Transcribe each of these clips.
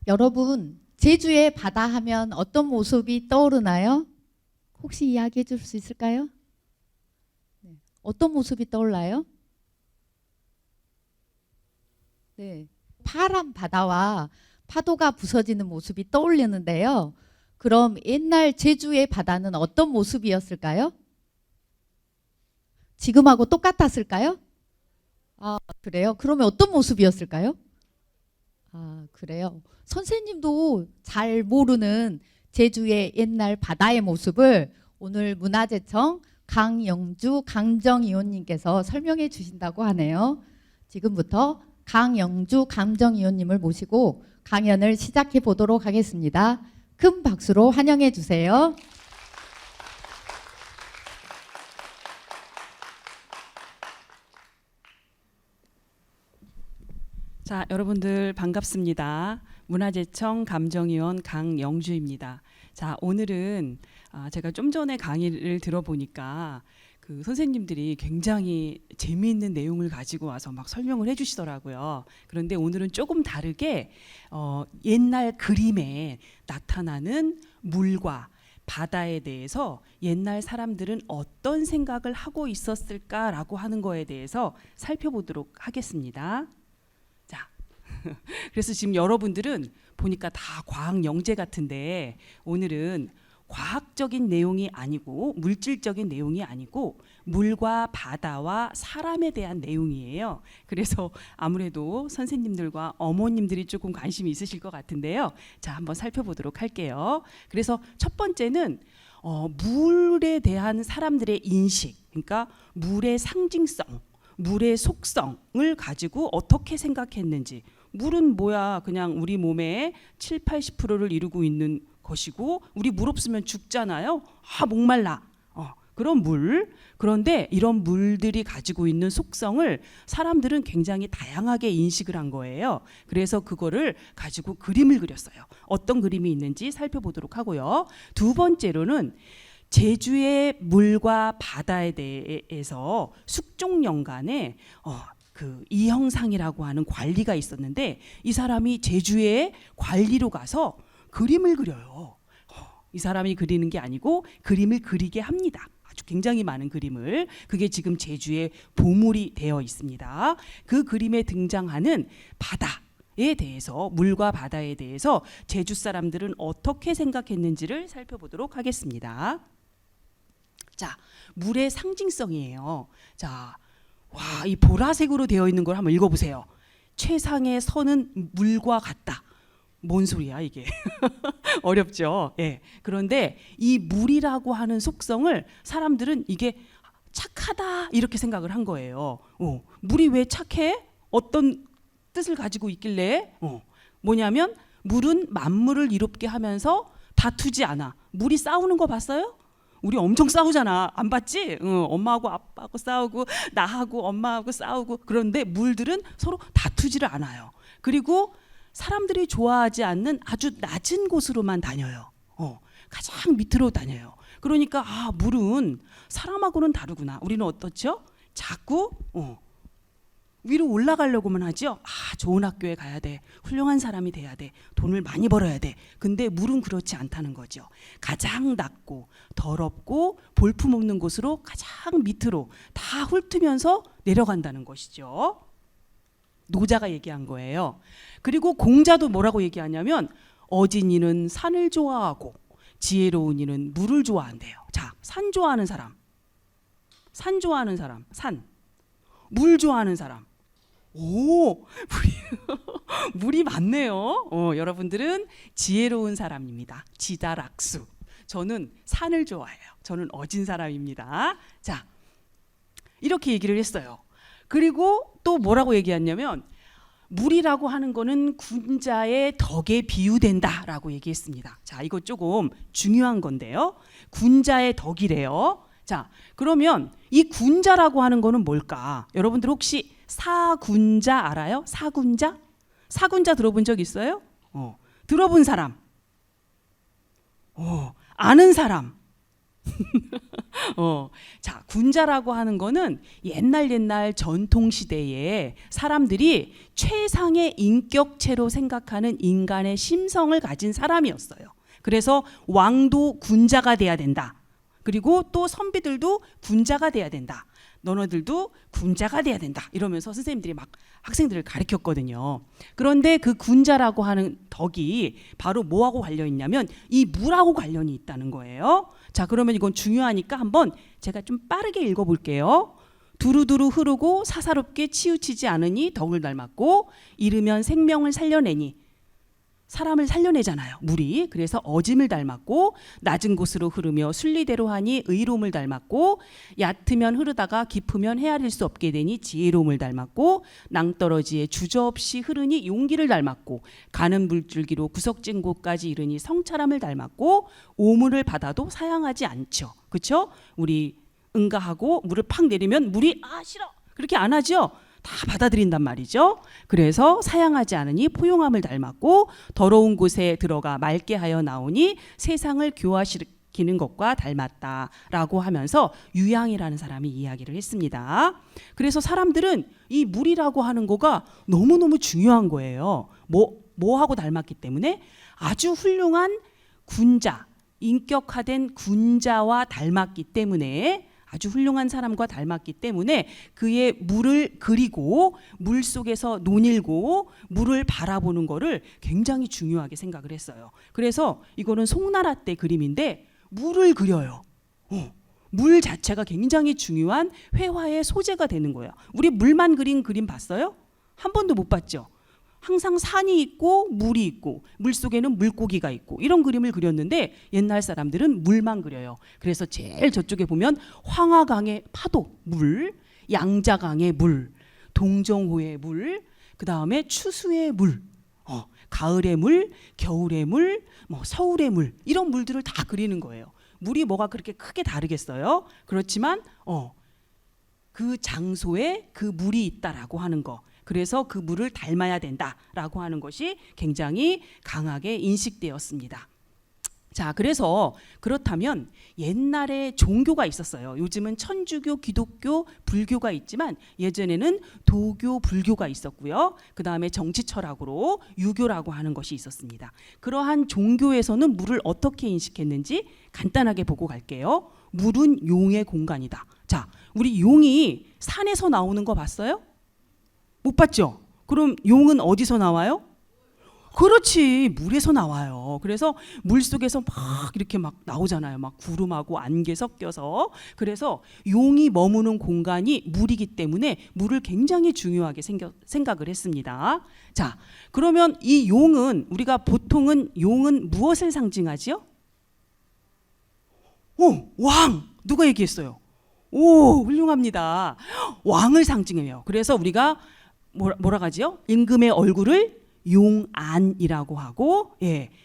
여러분, 제주의 바다 하면 어떤 모습이 떠오르나요? 혹시 이야기해 줄 수 있을까요? 네. 어떤 모습이 떠올라요? 네. 파란 바다와 파도가 부서지는 모습이 떠올리는데요. 그럼 옛날 제주의 바다는 어떤 모습이었을까요? 지금하고 똑같았을까요? 아, 그래요? 그러면 어떤 모습이었을까요? 아, 그래요. 선생님도 잘 모르는 제주의 옛날 바다의 모습을 오늘 문화재청 강영주 강정위원님께서 설명해 주신다고 하네요. 지금부터 강영주 강정위원님을 모시고 강연을 시작해 보도록 하겠습니다. 큰 박수로 환영해 주세요. 자, 여러분들 반갑습니다. 문화재청 감정위원 강영주입니다. 자, 오늘은 제가 좀 전에 강의를 들어보니까 그 선생님들이 굉장히 재미있는 내용을 가지고 와서 막 설명을 해주시더라고요. 그런데 오늘은 조금 다르게 옛날 그림에 나타나는 물과 바다에 대해서 옛날 사람들은 어떤 생각을 하고 있었을까라고 하는 거에 대해서 살펴보도록 하겠습니다. 자, 그래서 지금 여러분들은 보니까 다 과학 영재 같은데 오늘은 과학적인 내용이 아니고 물질적인 내용이 아니고 물과 바다와 사람에 대한 내용이에요. 그래서 아무래도 선생님들과 어머님들이 조금 관심이 있으실 것 같은데요. 자, 한번 살펴보도록 할게요. 그래서 첫 번째는 물에 대한 사람들의 인식, 그러니까 물의 상징성, 물의 속성을 가지고 어떻게 생각했는지. 물은 뭐야? 그냥 우리 몸의 7, 80%를 이루고 있는 것이고 우리 물 없으면 죽잖아요. 목말라. 그런 물. 그런데 이런 물들이 가지고 있는 속성을 사람들은 굉장히 다양하게 인식을 한 거예요. 그래서 그거를 가지고 그림을 그렸어요. 어떤 그림이 있는지 살펴보도록 하고요. 두 번째로는 제주의 물과 바다에 대해서 숙종연간에 그 이형상이라고 하는 관리가 있었는데 이 사람이 제주에 관리로 가서 그림을 그려요. 이 사람이 그리는 게 아니고 그림을 그리게 합니다. 아주 굉장히 많은 그림을. 그게 지금 제주의 보물이 되어 있습니다. 그 그림에 등장하는 바다에 대해서, 물과 바다에 대해서 제주 사람들은 어떻게 생각했는지를 살펴보도록 하겠습니다. 자, 물의 상징성이에요. 자, 와, 이 보라색으로 되어 있는 걸 한번 읽어보세요. 최상의 선은 물과 같다. 뭔 소리야 이게? 어렵죠. 예. 그런데 이 물이라고 하는 속성을 사람들은 이게 착하다 이렇게 생각을 한 거예요. 물이 왜 착해? 어떤 뜻을 가지고 있길래? 뭐냐면 물은 만물을 이롭게 하면서 다투지 않아. 물이 싸우는 거 봤어요? 우리 엄청 싸우잖아. 안 봤지? 엄마하고 아빠하고 싸우고 나하고 엄마하고 싸우고. 그런데 물들은 서로 다투지를 않아요. 그리고 사람들이 좋아하지 않는 아주 낮은 곳으로만 다녀요. 가장 밑으로 다녀요. 그러니까 물은 사람하고는 다르구나. 우리는 어떻죠? 자꾸 위로 올라가려고만 하죠. 좋은 학교에 가야 돼. 훌륭한 사람이 돼야 돼. 돈을 많이 벌어야 돼. 근데 물은 그렇지 않다는 거죠. 가장 낮고 더럽고 볼품없는 곳으로 가장 밑으로 다 훑으면서 내려간다는 것이죠. 노자가 얘기한 거예요. 그리고 공자도 뭐라고 얘기하냐면 어진 이는 산을 좋아하고 지혜로운 이는 물을 좋아한대요. 자, 산 좋아하는 사람, 산 좋아하는 사람, 산. 물 좋아하는 사람. 물이 많네요. 여러분들은 지혜로운 사람입니다. 지다락수. 저는 산을 좋아해요. 저는 어진 사람입니다. 자, 이렇게 얘기를 했어요. 그리고 또 뭐라고 얘기했냐면 물이라고 하는 거는 군자의 덕에 비유된다라고 얘기했습니다. 자, 이거 조금 중요한 건데요. 군자의 덕이래요. 자, 그러면 이 군자라고 하는 거는 뭘까? 여러분들 혹시 사군자 알아요? 사군자? 사군자 들어본 적 있어요? 들어본 사람? 아는 사람? 자, 군자라고 하는 거는 옛날 전통 시대에 사람들이 최상의 인격체로 생각하는 인간의 심성을 가진 사람이었어요. 그래서 왕도 군자가 돼야 된다. 그리고 또 선비들도 군자가 돼야 된다. 너네들도 군자가 돼야 된다. 이러면서 선생님들이 막 학생들을 가르쳤거든요. 그런데 그 군자라고 하는 덕이 바로 뭐하고 관련이 있냐면 이 물하고 관련이 있다는 거예요. 자, 그러면 이건 중요하니까 한번 제가 좀 빠르게 읽어볼게요. 두루두루 흐르고 사사롭게 치우치지 않으니 덕을 닮았고 이르면 생명을 살려내니 사람을 살려내잖아요. 물이. 그래서 어짐을 닮았고 낮은 곳으로 흐르며 순리대로 하니 의로움을 닮았고 얕으면 흐르다가 깊으면 헤아릴 수 없게 되니 지혜로움을 닮았고 낭떠러지에 주저없이 흐르니 용기를 닮았고 가는 물줄기로 구석진 곳까지 이르니 성찰함을 닮았고 오물을 받아도 사양하지 않죠. 그렇죠? 우리 응가하고 물을 팍 내리면 물이 싫어 그렇게 안 하죠. 다 받아들인단 말이죠. 그래서 사양하지 않으니 포용함을 닮았고 더러운 곳에 들어가 맑게 하여 나오니 세상을 교화시키는 것과 닮았다라고 하면서 유양이라는 사람이 이야기를 했습니다. 그래서 사람들은 이 물이라고 하는 거가 너무너무 중요한 거예요. 뭐하고 닮았기 때문에 아주 훌륭한 군자, 인격화된 군자와 닮았기 때문에 아주 훌륭한 사람과 닮았기 때문에 그의 물을 그리고 물 속에서 논일고 물을 바라보는 거를 굉장히 중요하게 생각을 했어요. 그래서 이거는 송나라 때 그림인데 물을 그려요. 물 자체가 굉장히 중요한 회화의 소재가 되는 거예요. 우리 물만 그린 그림 봤어요? 한 번도 못 봤죠. 항상 산이 있고 물이 있고 물속에는 물고기가 있고 이런 그림을 그렸는데 옛날 사람들은 물만 그려요. 그래서 제일 저쪽에 보면 황하강의 파도, 물, 양자강의 물, 동정호의 물, 그 다음에 추수의 물, 가을의 물, 겨울의 물, 서울의 물 이런 물들을 다 그리는 거예요. 물이 뭐가 그렇게 크게 다르겠어요? 그렇지만 그 장소에 그 물이 있다라고 하는 거. 그래서 그 물을 닮아야 된다라고 하는 것이 굉장히 강하게 인식되었습니다. 자, 그래서 그렇다면 옛날에 종교가 있었어요. 요즘은 천주교, 기독교, 불교가 있지만 예전에는 도교, 불교가 있었고요. 그 다음에 정치 철학으로 유교라고 하는 것이 있었습니다. 그러한 종교에서는 물을 어떻게 인식했는지 간단하게 보고 갈게요. 물은 용의 공간이다. 자, 우리 용이 산에서 나오는 거 봤어요? 못 봤죠? 그럼 용은 어디서 나와요? 그렇지, 물에서 나와요. 그래서 물 속에서 막 이렇게 막 나오잖아요. 막 구름하고 안개 섞여서. 그래서 용이 머무는 공간이 물이기 때문에 물을 굉장히 중요하게 생각을 했습니다. 자, 그러면 이 용은 우리가 보통은 용은 무엇을 상징하지요? 왕! 누가 얘기했어요? 오, 훌륭합니다. 왕을 상징해요. 그래서 우리가 뭐라 하지요? 임금의 얼굴을 용안이라고 하고,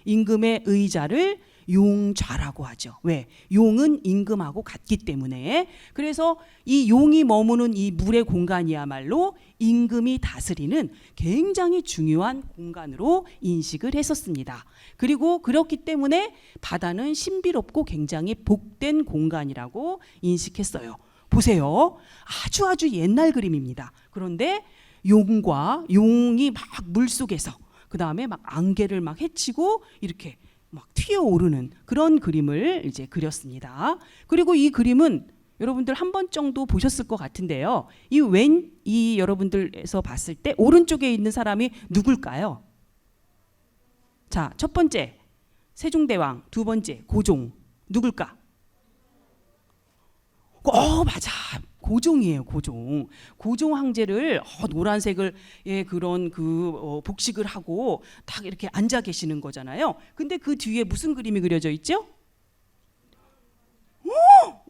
임금의 의자를 용좌라고 하죠. 왜? 용은 임금하고 같기 때문에. 그래서 이 용이 머무는 이 물의 공간이야말로 임금이 다스리는 굉장히 중요한 공간으로 인식을 했었습니다. 그리고 그렇기 때문에 바다는 신비롭고 굉장히 복된 공간이라고 인식했어요. 보세요. 아주 옛날 그림입니다. 그런데 용이 막 물속에서 그 다음에 막 안개를 막 헤치고 이렇게 막 튀어오르는 그런 그림을 이제 그렸습니다. 그리고 이 그림은 여러분들 한 번 정도 보셨을 것 같은데요. 이 여러분들에서 봤을 때 오른쪽에 있는 사람이 누굴까요? 자, 첫 번째 세종대왕, 두 번째 고종 누굴까? 맞아. 고종이에요, 고종. 고종 황제를 노란색을 그런 복식을 하고 딱 이렇게 앉아 계시는 거잖아요. 근데 그 뒤에 무슨 그림이 그려져 있죠?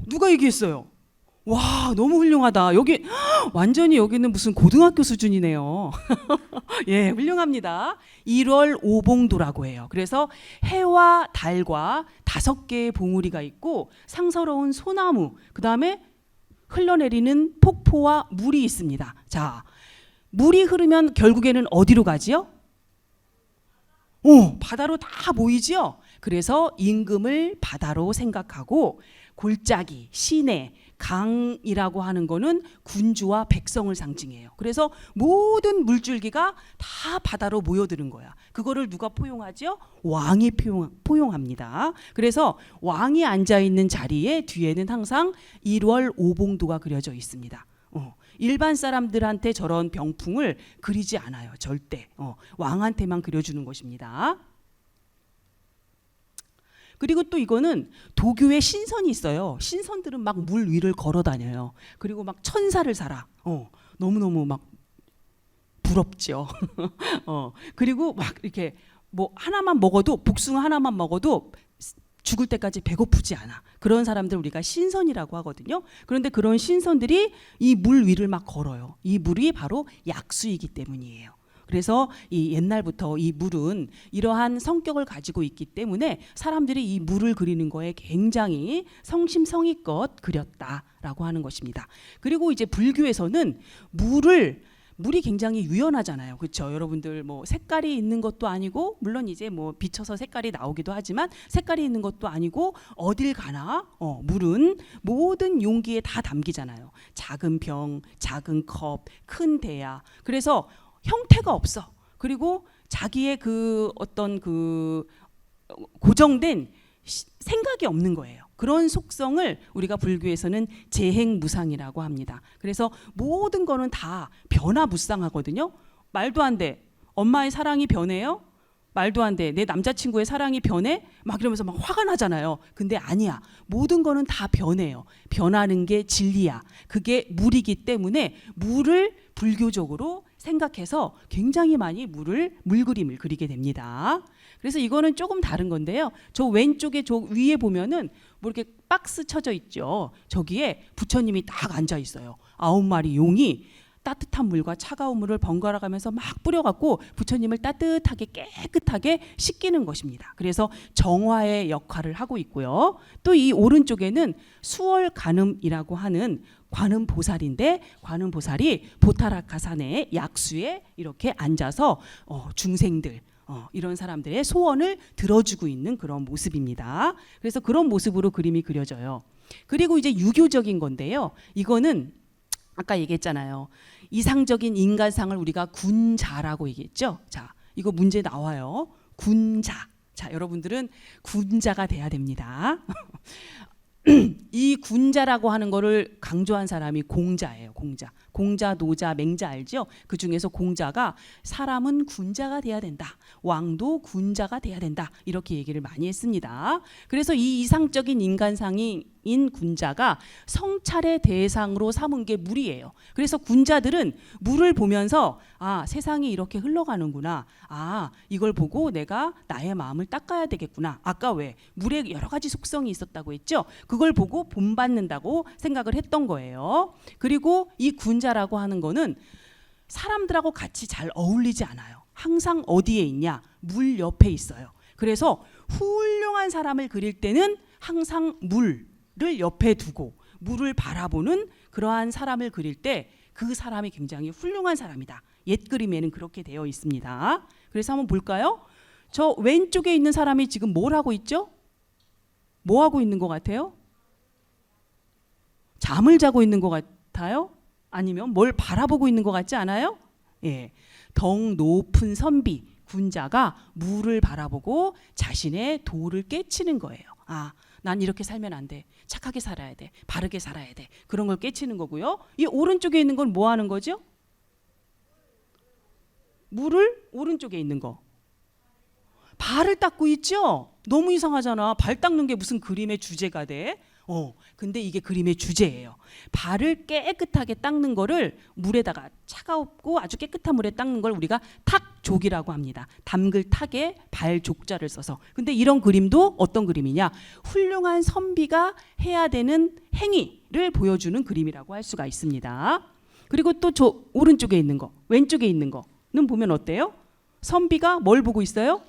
누가 얘기했어요? 와, 너무 훌륭하다. 완전히 여기는 무슨 고등학교 수준이네요. 훌륭합니다. 1월 오봉도라고 해요. 그래서 해와 달과 5개의 봉우리가 있고 상서로운 소나무, 그 다음에 흘러내리는 폭포와 물이 있습니다. 자, 물이 흐르면 결국에는 어디로 가지요? 바다로 다 모이지요. 그래서 임금을 바다로 생각하고 골짜기, 시내, 강이라고 하는 거는 군주와 백성을 상징해요. 그래서 모든 물줄기가 다 바다로 모여드는 거야. 그거를 누가 포용하죠? 왕이 포용합니다. 그래서 왕이 앉아있는 자리에 뒤에는 항상 1월 오봉도가 그려져 있습니다. 일반 사람들한테 저런 병풍을 그리지 않아요. 절대. 왕한테만 그려주는 것입니다. 그리고 또 이거는 도교에 신선이 있어요. 신선들은 막 물 위를 걸어 다녀요. 그리고 막 천사를 살아. 너무너무 막 부럽죠. 그리고 막 이렇게 뭐 하나만 먹어도, 복숭아 하나만 먹어도 죽을 때까지 배고프지 않아. 그런 사람들 우리가 신선이라고 하거든요. 그런데 그런 신선들이 이 물 위를 막 걸어요. 이 물이 바로 약수이기 때문이에요. 그래서 이 옛날부터 이 물은 이러한 성격을 가지고 있기 때문에 사람들이 이 물을 그리는 거에 굉장히 성심성의껏 그렸다라고 하는 것입니다. 그리고 이제 불교에서는 물이 굉장히 유연하잖아요. 그렇죠? 여러분들 뭐 색깔이 있는 것도 아니고, 물론 이제 뭐 비쳐서 색깔이 나오기도 하지만 색깔이 있는 것도 아니고, 어딜 가나 물은 모든 용기에 다 담기잖아요. 작은 병, 작은 컵, 큰 대야. 그래서 형태가 없어. 그리고 자기의 그 어떤 그 고정된 생각이 없는 거예요. 그런 속성을 우리가 불교에서는 재행무상이라고 합니다. 그래서 모든 거는 다 변화무쌍하거든요. 말도 안 돼. 엄마의 사랑이 변해요? 말도 안 돼. 내 남자친구의 사랑이 변해? 막 이러면서 막 화가 나잖아요. 근데 아니야. 모든 거는 다 변해요. 변하는 게 진리야. 그게 물이기 때문에 물을 불교적으로 생각해서 굉장히 많이 물그림을 그리게 됩니다. 그래서 이거는 조금 다른 건데요. 저 왼쪽에 저 위에 보면은 뭐 이렇게 박스 쳐져 있죠. 저기에 부처님이 딱 앉아 있어요. 9마리 용이 따뜻한 물과 차가운 물을 번갈아 가면서 막 뿌려갖고 부처님을 따뜻하게 깨끗하게 씻기는 것입니다. 그래서 정화의 역할을 하고 있고요. 또 이 오른쪽에는 수월관음이라고 하는 관음보살인데, 관음보살이 보타라카산의 약수에 이렇게 앉아서 중생들, 이런 사람들의 소원을 들어주고 있는 그런 모습입니다. 그래서 그런 모습으로 그림이 그려져요. 그리고 이제 유교적인 건데요. 이거는 아까 얘기했잖아요. 이상적인 인간상을 우리가 군자라고 얘기했죠. 자, 이거 문제 나와요. 군자. 자, 여러분들은 군자가 돼야 됩니다. 이 군자라고 하는 거를 강조한 사람이 공자예요. 공자, 노자, 맹자 알죠? 그 중에서 공자가 사람은 군자가 돼야 된다. 왕도 군자가 돼야 된다. 이렇게 얘기를 많이 했습니다. 그래서 이 이상적인 인간상인 군자가 성찰의 대상으로 삼은 게 물이에요. 그래서 군자들은 물을 보면서 세상이 이렇게 흘러가는구나. 이걸 보고 내가 나의 마음을 닦아야 되겠구나. 아까 왜 물에 여러 가지 속성이 있었다고 했죠? 그걸 보고 본받는다고 생각을 했던 거예요. 그리고 이 군자라고 하는 거는 사람들하고 같이 잘 어울리지 않아요. 항상 어디에 있냐? 물 옆에 있어요. 그래서 훌륭한 사람을 그릴 때는 항상 물을 옆에 두고 물을 바라보는 그러한 사람을 그릴 때 그 사람이 굉장히 훌륭한 사람이다. 옛 그림에는 그렇게 되어 있습니다. 그래서 한번 볼까요? 저 왼쪽에 있는 사람이 지금 뭘 하고 있죠? 뭐 하고 있는 것 같아요? 잠을 자고 있는 것 같아요? 아니면 뭘 바라보고 있는 것 같지 않아요? 예, 덩 높은 선비 군자가 물을 바라보고 자신의 도를 깨치는 거예요. 난 이렇게 살면 안 돼. 착하게 살아야 돼. 바르게 살아야 돼. 그런 걸 깨치는 거고요. 이 오른쪽에 있는 건 뭐 하는 거죠? 물을 오른쪽에 있는 거. 발을 닦고 있죠? 너무 이상하잖아. 발 닦는 게 무슨 그림의 주제가 돼? 근데 이게 그림의 주제예요. 발을 깨끗하게 닦는 거를 물에다가 차가웠고 아주 깨끗한 물에 닦는 걸 우리가 탁족이라고 합니다. 담글 탁에 발족자를 써서. 근데 이런 그림도 어떤 그림이냐? 훌륭한 선비가 해야 되는 행위를 보여주는 그림이라고 할 수가 있습니다. 그리고 또 저 오른쪽에 있는 거, 왼쪽에 있는 거는 보면 어때요? 선비가 뭘 보고 있어요?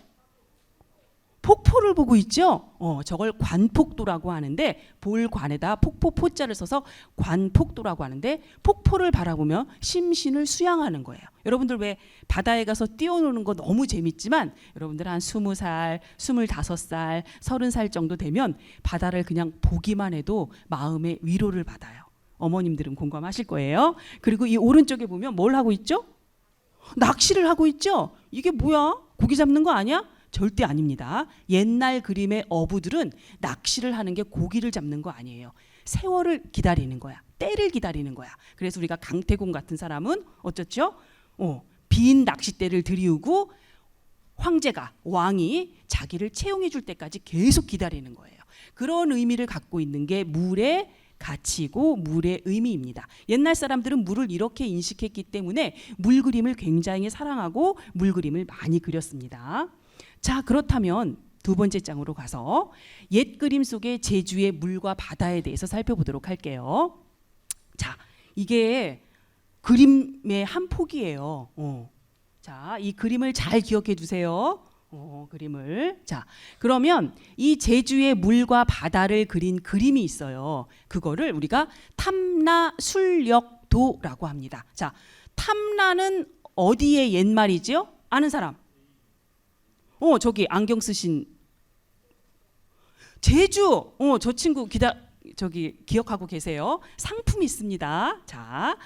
폭포를 보고 있죠. 저걸 관폭도라고 하는데 볼관에다 폭포 포자를 써서 관폭도라고 하는데 폭포를 바라보며 심신을 수양하는 거예요. 여러분들 왜 바다에 가서 뛰어노는 거 너무 재밌지만 여러분들 한 20살, 25살, 30살 정도 되면 바다를 그냥 보기만 해도 마음의 위로를 받아요. 어머님들은 공감하실 거예요. 그리고 이 오른쪽에 보면 뭘 하고 있죠? 낚시를 하고 있죠. 이게 뭐야? 고기 잡는 거 아니야? 절대 아닙니다. 옛날 그림의 어부들은 낚시를 하는 게 고기를 잡는 거 아니에요. 세월을 기다리는 거야. 때를 기다리는 거야. 그래서 우리가 강태공 같은 사람은 어쩌죠? 빈 낚싯대를 들이우고 황제가, 왕이 자기를 채용해 줄 때까지 계속 기다리는 거예요. 그런 의미를 갖고 있는 게 물의 가치고 물의 의미입니다. 옛날 사람들은 물을 이렇게 인식했기 때문에 물 그림을 굉장히 사랑하고 물 그림을 많이 그렸습니다. 자, 그렇다면 두 번째 장으로 가서 옛 그림 속의 제주의 물과 바다에 대해서 살펴보도록 할게요. 자, 이게 그림의 한 폭이에요. 자, 이 그림을 잘 기억해 두세요. 그림을. 자, 그러면 이 제주의 물과 바다를 그린 그림이 있어요. 그거를 우리가 탐라술력도라고 합니다. 자, 탐라는 어디의 옛말이죠? 아는 사람? 저기 안경 쓰신 제주. 저 친구 저기 기억하고 계세요. 상품이 있습니다. 자,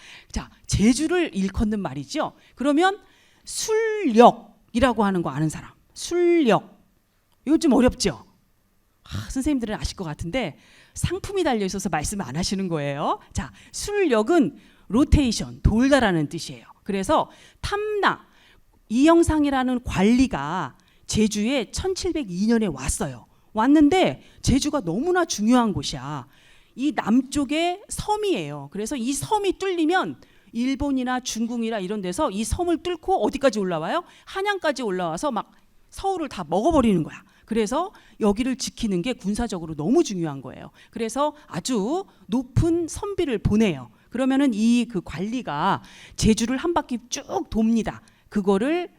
제주를 일컫는 말이죠. 그러면 술력이라고 하는 거 아는 사람? 술력. 이거 좀 어렵죠? 선생님들은 아실 것 같은데 상품이 달려 있어서 말씀 안 하시는 거예요. 자, 술력은 로테이션, 돌다라는 뜻이에요. 그래서 탐라 이영상이라는 관리가 제주에 1702년에 왔어요. 왔는데 제주가 너무나 중요한 곳이야. 이 남쪽에 섬이에요. 그래서 이 섬이 뚫리면 일본이나 중국이나 이런 데서 이 섬을 뚫고 어디까지 올라와요? 한양까지 올라와서 막 서울을 다 먹어버리는 거야. 그래서 여기를 지키는 게 군사적으로 너무 중요한 거예요. 그래서 아주 높은 선비를 보내요. 그러면은 이 그 관리가 제주를 한 바퀴 쭉 돕니다. 그거를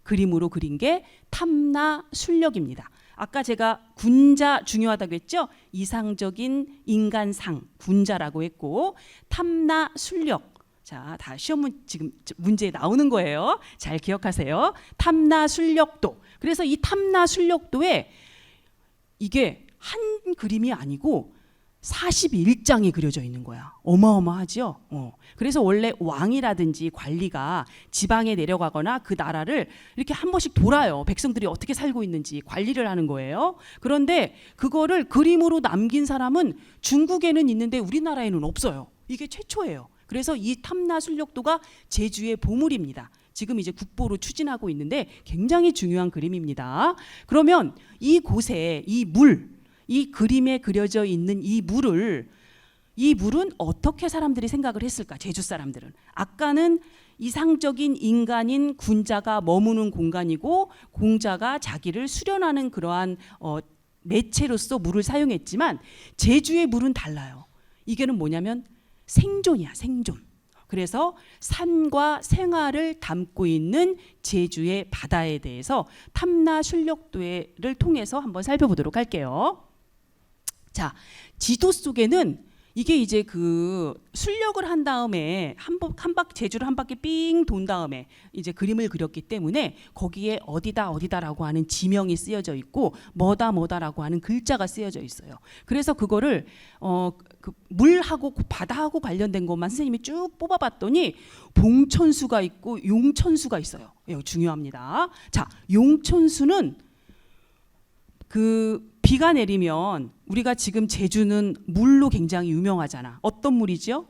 그림으로 그린 게 탐라술력입니다. 아까 제가 군자 중요하다고 했죠? 이상적인 인간상, 군자라고 했고 탐라술력. 자, 다 시험 지금 문제에 나오는 거예요. 잘 기억하세요. 탐라술력도. 그래서 이 탐라술력도에 이게 한 그림이 아니고 41장이 그려져 있는 거야. 어마어마하죠? 그래서 원래 왕이라든지 관리가 지방에 내려가거나 그 나라를 이렇게 한 번씩 돌아요. 백성들이 어떻게 살고 있는지 관리를 하는 거예요. 그런데 그거를 그림으로 남긴 사람은 중국에는 있는데 우리나라에는 없어요. 이게 최초예요. 그래서 이 탐라술력도가 제주의 보물입니다. 지금 이제 국보로 추진하고 있는데 굉장히 중요한 그림입니다. 그러면 이 곳에 이 그림에 그려져 있는 이 물은 어떻게 사람들이 생각을 했을까? 제주 사람들은 아까는 이상적인 인간인 군자가 머무는 공간이고 공자가 자기를 수련하는 그러한 매체로서 물을 사용했지만 제주의 물은 달라요. 이게는 뭐냐면 생존이야, 생존. 그래서 산과 생활을 담고 있는 제주의 바다에 대해서 탐라술력도를 통해서 한번 살펴보도록 할게요. 자, 지도 속에는 이게 이제 그 술력을 한 다음에 제주를 한 바퀴 삥 돈 다음에 이제 그림을 그렸기 때문에 거기에 어디다라고 하는 지명이 쓰여져 있고 뭐다라고 하는 글자가 쓰여져 있어요. 그래서 그거를 그 물하고 바다하고 관련된 것만 선생님이 쭉 뽑아봤더니 봉천수가 있고 용천수가 있어요. 이거 중요합니다. 자, 용천수는 그 비가 내리면 우리가 지금 제주는 물로 굉장히 유명하잖아. 어떤 물이죠?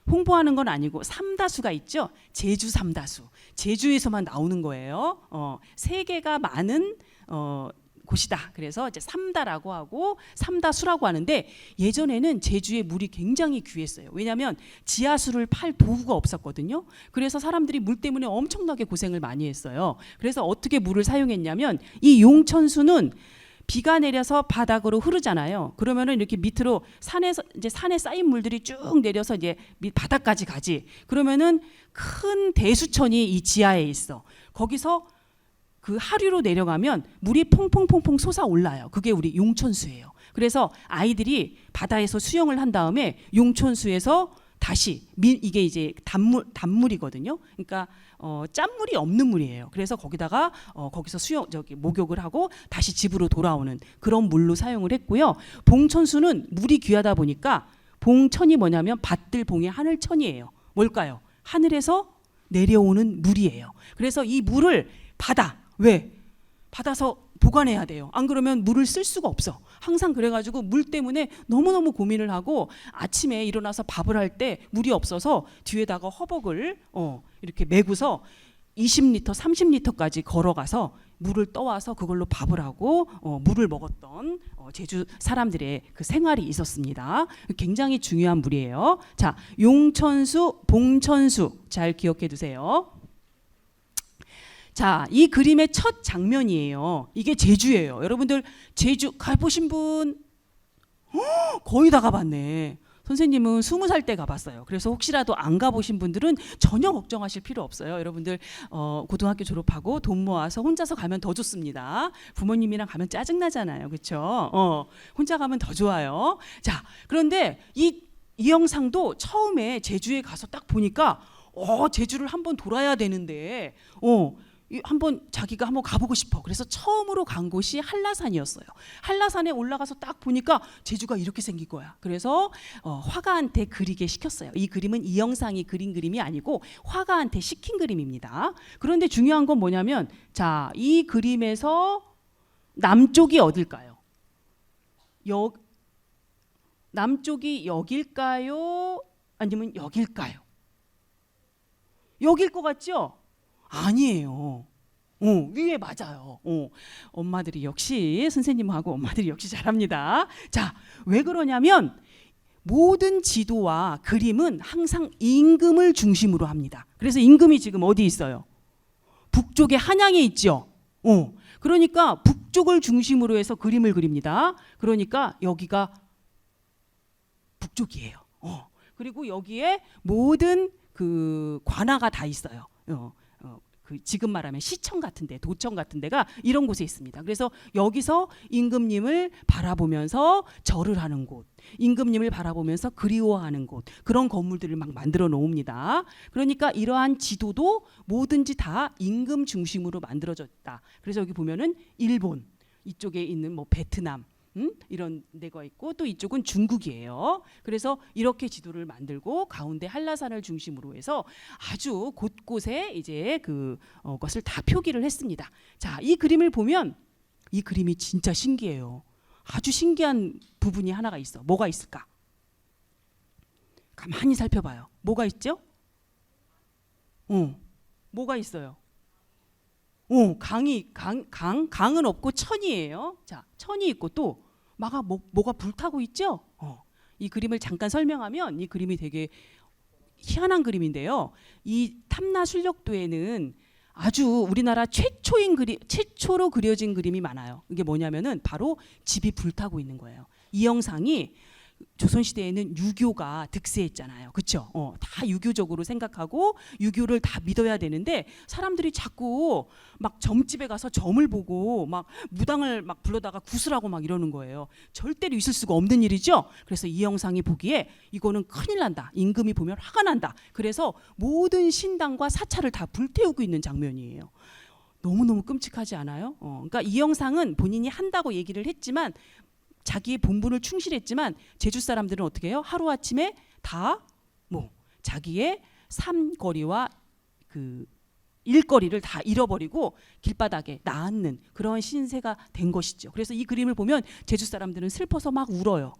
홍보하는 건 아니고 삼다수가 있죠. 제주 삼다수. 제주에서만 나오는 거예요. 세계가 많은 곳이다. 그래서 이제 삼다라고 하고 삼다수라고 하는데 예전에는 제주의 물이 굉장히 귀했어요. 왜냐하면 지하수를 팔 도구가 없었거든요. 그래서 사람들이 물 때문에 엄청나게 고생을 많이 했어요. 그래서 어떻게 물을 사용했냐면 이 용천수는 비가 내려서 바닥으로 흐르잖아요. 그러면은 이렇게 밑으로 산에 쌓인 물들이 쭉 내려서 이제 바닥까지 가지. 그러면은 큰 대수천이 이 지하에 있어. 거기서 그 하류로 내려가면 물이 퐁퐁퐁퐁 솟아올라요. 그게 우리 용천수예요. 그래서 아이들이 바다에서 수영을 한 다음에 용천수에서 다시 이게 이제 단물이거든요. 그러니까 짠물이 없는 물이에요. 그래서 거기다가 거기서 목욕을 하고 다시 집으로 돌아오는 그런 물로 사용을 했고요. 봉천수는 물이 귀하다 보니까 봉천이 뭐냐면 밭들 봉의 하늘천이에요. 뭘까요? 하늘에서 내려오는 물이에요. 그래서 이 물을 왜? 받아서 보관해야 돼요. 안 그러면 물을 쓸 수가 없어. 항상 그래가지고 물 때문에 너무너무 고민을 하고 아침에 일어나서 밥을 할 때 물이 없어서 뒤에다가 허벅을 이렇게 메고서 20리터, 30리터까지 걸어가서 물을 떠와서 그걸로 밥을 하고 물을 먹었던 제주 사람들의 그 생활이 있었습니다. 굉장히 중요한 물이에요. 자, 용천수, 봉천수 잘 기억해 두세요. 자, 이 그림의 첫 장면이에요. 이게 제주예요. 여러분들 제주 가보신 분 거의 다 가봤네. 선생님은 20살 때 가봤어요. 그래서 혹시라도 안 가보신 분들은 전혀 걱정하실 필요 없어요. 여러분들 고등학교 졸업하고 돈 모아서 혼자서 가면 더 좋습니다. 부모님이랑 가면 짜증나잖아요. 그렇죠? 혼자 가면 더 좋아요. 자, 그런데 이 영상도 처음에 제주에 가서 딱 보니까 제주를 한번 돌아야 되는데 자기가 한번 가보고 싶어. 그래서 처음으로 간 곳이 한라산이었어요. 한라산에 올라가서 딱 보니까 제주가 이렇게 생긴 거야. 그래서 화가한테 그리게 시켰어요. 이 그림은 이 영상이 그린 그림이 아니고 화가한테 시킨 그림입니다. 그런데 중요한 건 뭐냐면, 자, 이 그림에서 남쪽이 어딜까요? 남쪽이 여길까요? 아니면 여길까요? 여길 것 같죠? 아니에요. 위에 맞아요. 엄마들이 역시 선생님하고 엄마들이 역시 잘합니다. 자, 왜 그러냐면 모든 지도와 그림은 항상 임금을 중심으로 합니다. 그래서 임금이 지금 어디 있어요? 북쪽에 한양에 있죠. 그러니까 북쪽을 중심으로 해서 그림을 그립니다. 그러니까 여기가 북쪽이에요. 그리고 여기에 모든 그 관아가 다 있어요. 그 지금 말하면 시청 같은 데, 도청 같은 데가 이런 곳에 있습니다. 그래서 여기서 임금님을 바라보면서 절을 하는 곳, 임금님을 바라보면서 그리워하는 곳, 그런 건물들을 막 만들어 놓습니다. 그러니까 이러한 지도도 뭐든지 다 임금 중심으로 만들어졌다. 그래서 여기 보면은 일본, 이쪽에 있는 뭐 베트남, 이런 데가 있고 또 이쪽은 중국이에요. 그래서 이렇게 지도를 만들고 가운데 한라산을 중심으로 해서 아주 곳곳에 이제 것을 다 표기를 했습니다. 자, 이 그림을 보면 이 그림이 진짜 신기해요. 아주 신기한 부분이 하나가 있어. 뭐가 있을까? 가만히 살펴봐요. 뭐가 있죠? 뭐가 있어요? 강은 없고 천이에요. 자, 천이 있고 또 뭐가 불타고 있죠? 이 그림을 잠깐 설명하면 이 그림이 되게 희한한 그림인데요. 이 탐나술력도에는 아주 우리나라 최초로 그려진 그림이 많아요. 이게 뭐냐면은 바로 집이 불타고 있는 거예요. 이 영상이 조선시대에는 유교가 득세했잖아요. 그렇죠? 다 유교적으로 생각하고 유교를 다 믿어야 되는데 사람들이 자꾸 막 점집에 가서 점을 보고 막 무당을 막 불러다가 구슬하고 막 이러는 거예요. 절대로 있을 수가 없는 일이죠. 그래서 이 영상이 보기에 이거는 큰일 난다. 임금이 보면 화가 난다. 그래서 모든 신당과 사찰을 다 불태우고 있는 장면이에요. 너무너무 끔찍하지 않아요? 그러니까 이 영상은 본인이 한다고 얘기를 했지만 자기의 본분을 충실했지만 제주 사람들은 어떻게 해요? 하루아침에 다 자기의 삶거리와 그 일거리를 다 잃어버리고 길바닥에 나앉는 그런 신세가 된 것이죠. 그래서 이 그림을 보면 제주 사람들은 슬퍼서 막 울어요.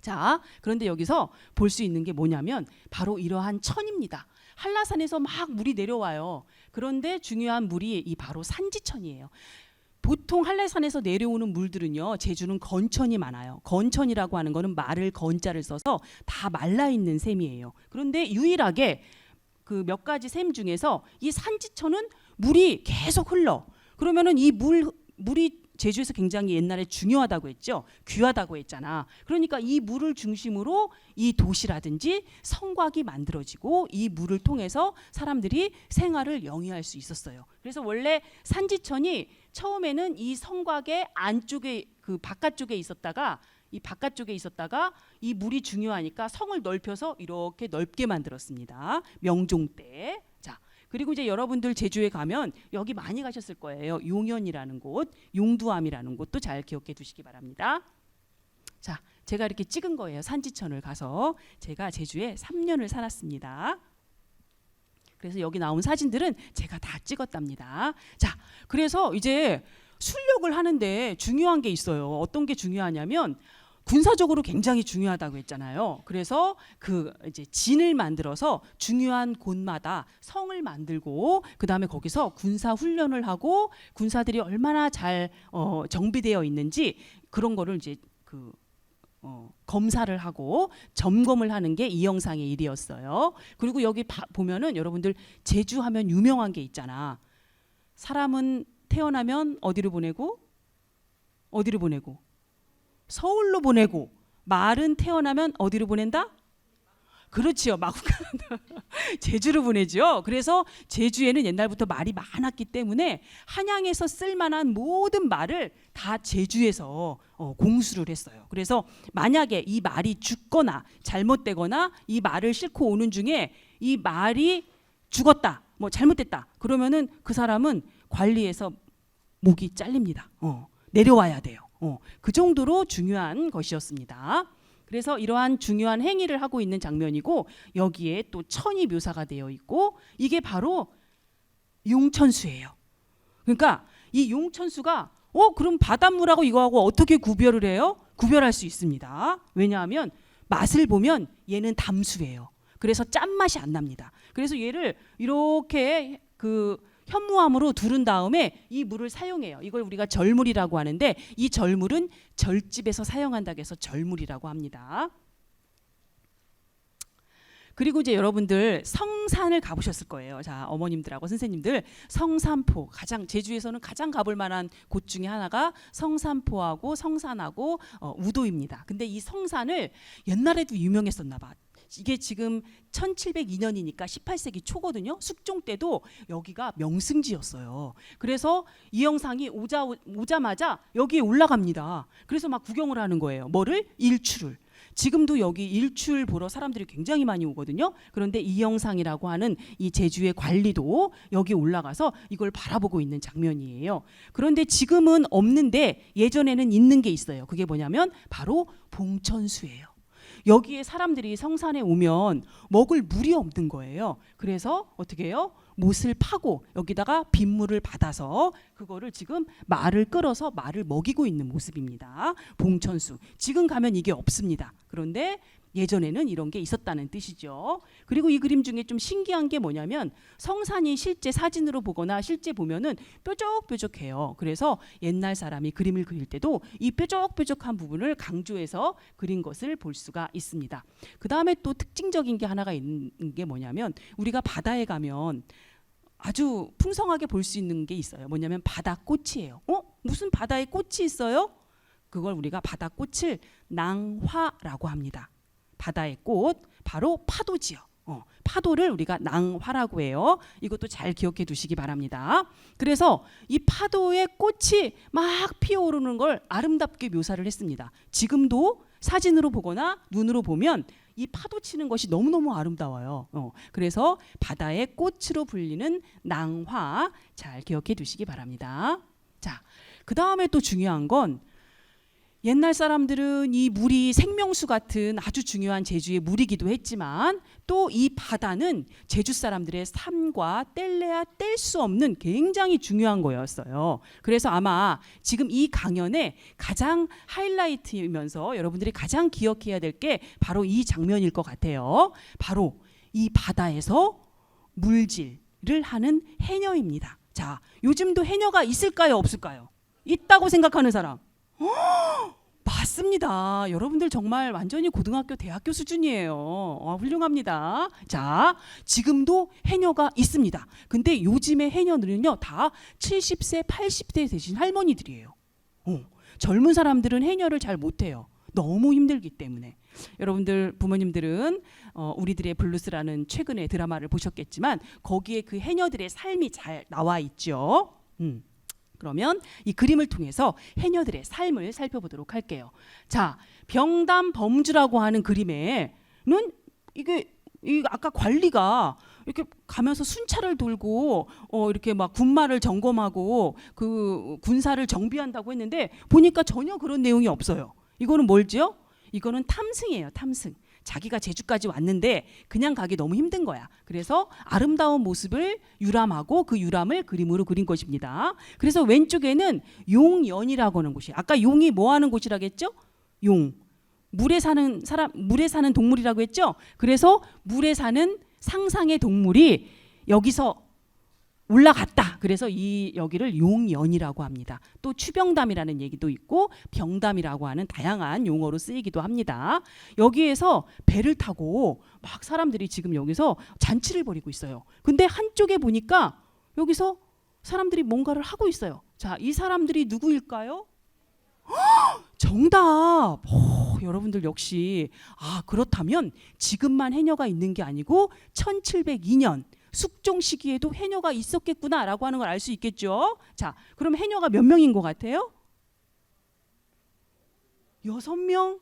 자, 그런데 여기서 볼 수 있는 게 뭐냐면 바로 이러한 천입니다. 한라산에서 막 물이 내려와요. 그런데 중요한 물이 이 바로 산지천이에요. 보통 한라산에서 내려오는 물들은요, 제주는 건천이 많아요. 건천이라고 하는 거는 말을 건자를 써서 다 말라 있는 샘이에요. 그런데 유일하게 그 몇 가지 샘 중에서 이 산지천은 물이 계속 흘러. 그러면은 이 물이 제주에서 굉장히 옛날에 중요하다고 했죠. 귀하다고 했잖아. 그러니까 이 물을 중심으로 이 도시라든지 성곽이 만들어지고 이 물을 통해서 사람들이 생활을 영위할 수 있었어요. 그래서 원래 산지천이 처음에는 이 성곽의 안쪽에 그 바깥쪽에 있었다가 이 물이 중요하니까 성을 넓혀서 이렇게 넓게 만들었습니다. 명종 때. 자, 그리고 이제 여러분들 제주에 가면 여기 많이 가셨을 거예요. 용현이라는 곳, 용두암이라는 곳도 잘 기억해 두시기 바랍니다. 자, 제가 이렇게 찍은 거예요. 산지천을 가서 제가 제주에 3년을 살았습니다. 그래서 여기 나온 사진들은 제가 다 찍었답니다. 자, 그래서 이제 순력을 하는데 중요한 게 있어요. 어떤 게 중요하냐면 군사적으로 굉장히 중요하다고 했잖아요. 그래서 그 이제 진을 만들어서 중요한 곳마다 성을 만들고 그 다음에 거기서 군사 훈련을 하고 군사들이 얼마나 잘 정비되어 있는지 그런 거를 이제 검사를 하고 점검을 하는 게 이영상의 일이었어요. 그리고 여기 보면은 여러분들 제주하면 유명한 게 있잖아. 사람은 태어나면 어디로 보내고? 서울로 보내고, 말은 태어나면 어디로 보낸다? 그렇지요. 제주로 보내죠. 그래서 제주에는 옛날부터 말이 많았기 때문에 한양에서 쓸만한 모든 말을 다 제주에서 공수를 했어요. 그래서 만약에 이 말이 죽거나 잘못되거나 이 말을 싣고 오는 중에 이 말이 죽었다, 뭐 잘못됐다, 그러면은 그 사람은 관리에서 목이 잘립니다. 내려와야 돼요. 그 정도로 중요한 것이었습니다. 그래서 이러한 중요한 행위를 하고 있는 장면이고 여기에 또 천이 묘사가 되어 있고 이게 바로 용천수예요. 그러니까 이 용천수가 그럼 바닷물하고 이거하고 어떻게 구별을 해요? 구별할 수 있습니다. 왜냐하면 맛을 보면 얘는 담수예요. 그래서 짠맛이 안 납니다. 그래서 얘를 이렇게 현무암으로 두른 다음에 이 물을 사용해요. 이걸 우리가 절물이라고 하는데 이 절물은 절집에서 사용한다고 해서 절물이라고 합니다. 그리고 이제 여러분들 성산을 가보셨을 거예요. 자, 어머님들하고 선생님들 성산포 제주에서는 가장 가볼 만한 곳 중에 하나가 성산포하고 성산하고 우도입니다. 근데 이 성산을 옛날에도 유명했었나 봐. 이게 지금 1702년이니까 18세기 초거든요. 숙종 때도 여기가 명승지였어요. 그래서 이 영상이 오자마자 여기에 올라갑니다. 그래서 막 구경을 하는 거예요. 뭐를? 일출을. 지금도 여기 일출 보러 사람들이 굉장히 많이 오거든요. 그런데 이영상이라고 하는 이 제주의 관리도 여기 올라가서 이걸 바라보고 있는 장면이에요. 그런데 지금은 없는데 예전에는 있는 게 있어요. 그게 뭐냐면 바로 봉천수예요. 여기에 사람들이 성산에 오면 먹을 물이 없는 거예요. 그래서 어떻게 해요? 못을 파고 여기다가 빗물을 받아서 그거를 지금 말을 끌어서 말을 먹이고 있는 모습입니다. 봉천수. 지금 가면 이게 없습니다. 그런데 예전에는 이런 게 있었다는 뜻이죠. 그리고 이 그림 중에 좀 신기한 게 뭐냐면 성산이 실제 사진으로 보거나 실제 보면은 뾰족뾰족해요. 그래서 옛날 사람이 그림을 그릴 때도 이 뾰족뾰족한 부분을 강조해서 그린 것을 볼 수가 있습니다. 그 다음에 또 특징적인 게 하나가 있는 게 뭐냐면 우리가 바다에 가면 아주 풍성하게 볼 수 있는 게 있어요. 뭐냐면 바다꽃이에요. 무슨 바다에 꽃이 있어요? 그걸 우리가 바다꽃을 낭화라고 합니다. 바다의 꽃, 바로 파도지요. 파도를 우리가 낭화라고 해요. 이것도 잘 기억해 두시기 바랍니다. 그래서 이 파도의 꽃이 막 피어오르는 걸 아름답게 묘사를 했습니다. 지금도 사진으로 보거나 눈으로 보면 이 파도 치는 것이 너무너무 아름다워요. 그래서 바다의 꽃으로 불리는 낭화 잘 기억해 두시기 바랍니다. 자, 그 다음에 또 중요한 건 옛날 사람들은 이 물이 생명수 같은 아주 중요한 제주의 물이기도 했지만 또 이 바다는 제주 사람들의 삶과 뗄래야 뗄 수 없는 굉장히 중요한 거였어요. 그래서 아마 지금 이 강연의 가장 하이라이트이면서 여러분들이 가장 기억해야 될 게 바로 이 장면일 것 같아요. 바로 이 바다에서 물질을 하는 해녀입니다. 자, 요즘도 해녀가 있을까요? 없을까요? 있다고 생각하는 사람? 맞습니다. 여러분들 정말 완전히 고등학교, 대학교 수준이에요. 훌륭합니다. 자, 지금도 해녀가 있습니다. 근데 요즘의 해녀들은요, 다 70세, 80세 되신 할머니들이에요. 젊은 사람들은 해녀를 잘 못해요. 너무 힘들기 때문에. 여러분들 부모님들은 우리들의 블루스라는 최근에 드라마를 보셨겠지만 거기에 그 해녀들의 삶이 잘 나와 있죠. 그러면 이 그림을 통해서 해녀들의 삶을 살펴보도록 할게요. 자, 병담 범주라고 하는 그림에는 이 아까 관리가 이렇게 가면서 순찰을 돌고 이렇게 막 군마를 점검하고 그 군사를 정비한다고 했는데 보니까 전혀 그런 내용이 없어요. 이거는 뭘지요? 이거는 탐승이에요. 탐승. 자기가 제주까지 왔는데 그냥 가기 너무 힘든 거야. 그래서 아름다운 모습을 유람하고 그 유람을 그림으로 그린 것입니다. 그래서 왼쪽에는 용연이라고 하는 곳이, 아까 용이 뭐 하는 곳이라고 했죠? 용. 물에 사는 사람, 물에 사는 동물이라고 했죠? 그래서 물에 사는 상상의 동물이 여기서 올라갔다. 그래서 이 여기를 용연이라고 합니다. 또 추병담이라는 얘기도 있고 병담이라고 하는 다양한 용어로 쓰이기도 합니다. 여기에서 배를 타고 막 사람들이 지금 여기서 잔치를 벌이고 있어요. 근데 한쪽에 보니까 여기서 사람들이 뭔가를 하고 있어요. 자, 이 사람들이 누구일까요? 정답. 여러분들 역시 그렇다면 지금만 해녀가 있는 게 아니고 1702년 숙종 시기에도 해녀가 있었겠구나라고 하는 걸 알 수 있겠죠. 자, 그럼 해녀가 몇 명인 것 같아요? 6명?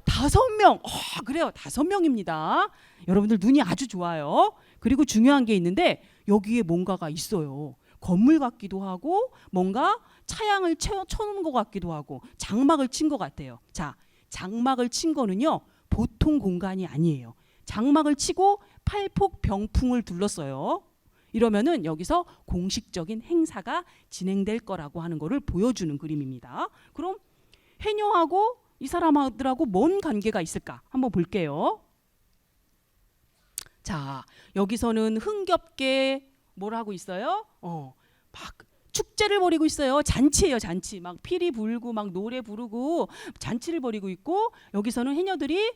5명? 그래요. 5명입니다. 여러분들 눈이 아주 좋아요. 그리고 중요한 게 있는데 여기에 뭔가가 있어요. 건물 같기도 하고 뭔가 차양을 쳐놓은 것 같기도 하고 장막을 친 것 같아요. 자, 장막을 친 거는요 보통 공간이 아니에요. 장막을 치고 팔폭 병풍을 둘렀어요. 이러면은 여기서 공식적인 행사가 진행될 거라고 하는 거를 보여주는 그림입니다. 그럼 해녀하고 이 사람들하고 뭔 관계가 있을까? 한번 볼게요. 자, 여기서는 흥겹게 뭘 하고 있어요? 막 축제를 벌이고 있어요. 잔치예요, 잔치. 막 피리 불고 막 노래 부르고 잔치를 벌이고 있고 여기서는 해녀들이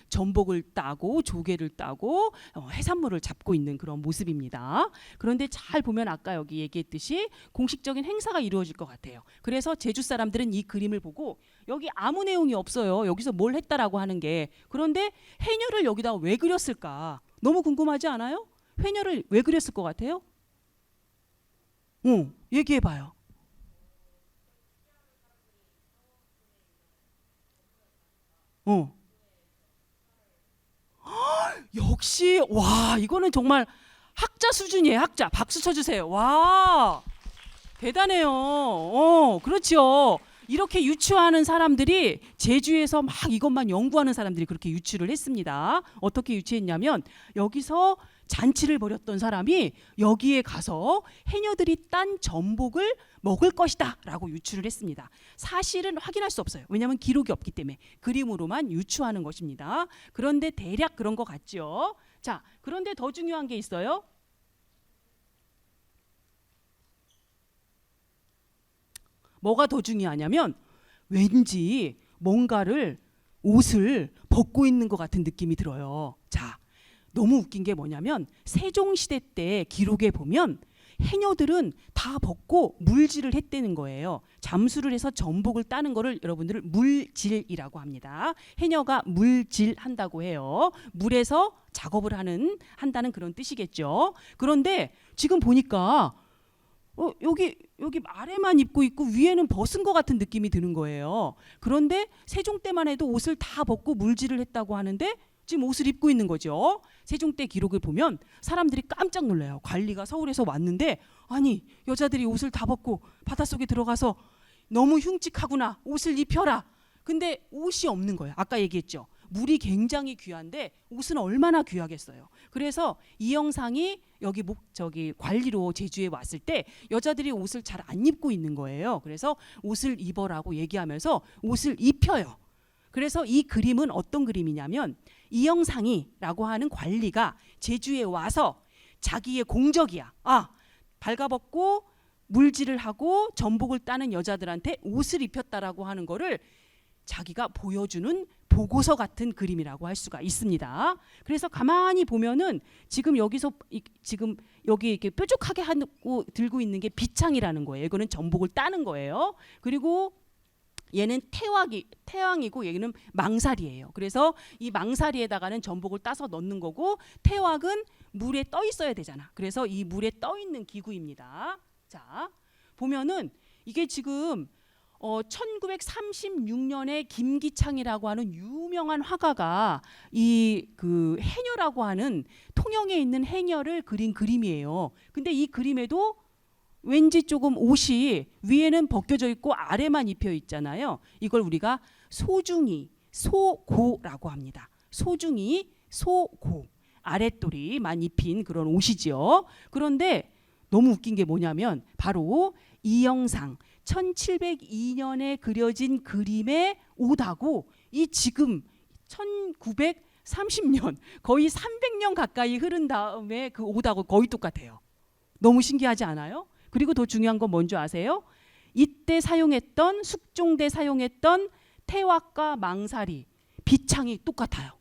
전복을 따고 조개를 따고 해산물을 잡고 있는 그런 모습입니다. 그런데 잘 보면 아까 여기 얘기했듯이 공식적인 행사가 이루어질 것 같아요. 그래서 제주 사람들은 이 그림을 보고 여기 아무 내용이 없어요. 여기서 뭘 했다라고 하는 게. 그런데 해녀를 여기다 왜 그렸을까? 너무 궁금하지 않아요? 해녀를 왜 그렸을 것 같아요? 얘기해봐요. 역시 와, 이거는 정말 학자 수준이에요. 학자. 박수 쳐주세요. 와, 대단해요. 그렇죠. 이렇게 유추하는 사람들이 제주에서 막 이것만 연구하는 사람들이 그렇게 유추를 했습니다. 어떻게 유추했냐면 여기서 잔치를 벌였던 사람이 여기에 가서 해녀들이 딴 전복을 먹을 것이다 라고 유추를 했습니다. 사실은 확인할 수 없어요. 왜냐하면 기록이 없기 때문에 그림으로만 유추하는 것입니다. 그런데 대략 그런 것 같죠. 자, 그런데 더 중요한 게 있어요. 뭐가 더 중요하냐면 왠지 뭔가를 옷을 벗고 있는 것 같은 느낌이 들어요. 자, 너무 웃긴 게 뭐냐면 세종시대 때 기록에 보면 해녀들은 다 벗고 물질을 했다는 거예요. 잠수를 해서 전복을 따는 거를 여러분들을 물질이라고 합니다. 해녀가 물질한다고 해요. 물에서 작업을 한다는 그런 뜻이겠죠. 그런데 지금 보니까 여기 아래만 입고 있고 위에는 벗은 것 같은 느낌이 드는 거예요. 그런데 세종 때만 해도 옷을 다 벗고 물질을 했다고 하는데 지금 옷을 입고 있는 거죠. 세종 때 기록을 보면 사람들이 깜짝 놀라요. 관리가 서울에서 왔는데 아니 여자들이 옷을 다 벗고 바닷속에 들어가서 너무 흉측하구나. 옷을 입혀라. 근데 옷이 없는 거예요. 아까 얘기했죠. 물이 굉장히 귀한데 옷은 얼마나 귀하겠어요. 그래서 이 영상이 여기 관리로 제주에 왔을 때 여자들이 옷을 잘 안 입고 있는 거예요. 그래서 옷을 입어라고 얘기하면서 옷을 입혀요. 그래서 이 그림은 어떤 그림이냐면 이영상이라고 하는 관리가 제주에 와서 자기의 공적이야. 발가벗고 물질을 하고 전복을 따는 여자들한테 옷을 입혔다라고 하는 거를 자기가 보여주는 보고서 같은 그림이라고 할 수가 있습니다. 그래서 가만히 보면은 지금 여기서 지금 여기 이렇게 뾰족하게 하고 들고 있는 게 비창이라는 거예요. 이거는 전복을 따는 거예요. 그리고 얘는 태왕이고 얘는 망사리예요. 그래서 이 망사리에다가는 전복을 따서 넣는 거고 태왕은 물에 떠 있어야 되잖아. 그래서 이 물에 떠 있는 기구입니다. 자, 보면은 이게 지금 1936년에 김기창이라고 하는 유명한 화가가 이 그 해녀라고 하는 통영에 있는 해녀를 그린 그림이에요. 근데 이 그림에도 왠지 조금 옷이 위에는 벗겨져 있고 아래만 입혀 있잖아요. 이걸 우리가 소중이, 소고라고 합니다. 소중이, 소고. 아랫도리만 입힌 그런 옷이지요. 그런데 너무 웃긴 게 뭐냐면 바로 이 영상 1702년에 그려진 그림의 옷하고 이 지금 1930년 거의 300년 가까이 흐른 다음에 그 옷하고 거의 똑같아요. 너무 신기하지 않아요? 그리고 더 중요한 건 뭔지 아세요? 이때 사용했던 숙종대 사용했던 태왁과 망사리, 비창이 똑같아요.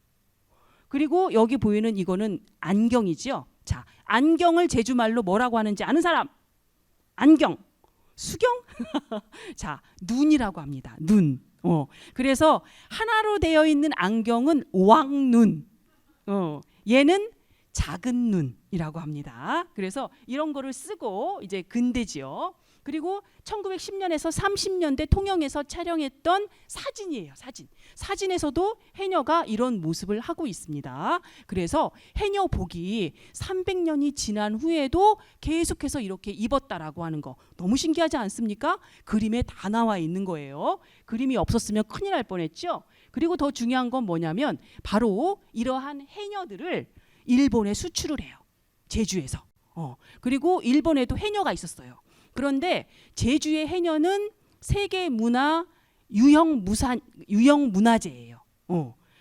그리고 여기 보이는 이거는 안경이죠. 자, 안경을 제주말로 뭐라고 하는지 아는 사람? 안경. 수경? 자, 눈이라고 합니다. 눈. 그래서 하나로 되어 있는 안경은 왕눈. 얘는 작은 눈이라고 합니다. 그래서 이런 거를 쓰고 이제 근대지요. 그리고 1910년에서 30년대 통영에서 촬영했던 사진이에요. 사진에서도 해녀가 이런 모습을 하고 있습니다. 그래서 해녀복이 300년이 지난 후에도 계속해서 이렇게 입었다라고 하는 거 너무 신기하지 않습니까? 그림에 다 나와 있는 거예요. 그림이 없었으면 큰일 날 뻔했죠. 그리고 더 중요한 건 뭐냐면 바로 이러한 해녀들을 일본에 수출을 해요. 제주에서. 그리고 일본에도 해녀가 있었어요. 그런데 제주의 해녀는 세계 문화 유형 문화재예요.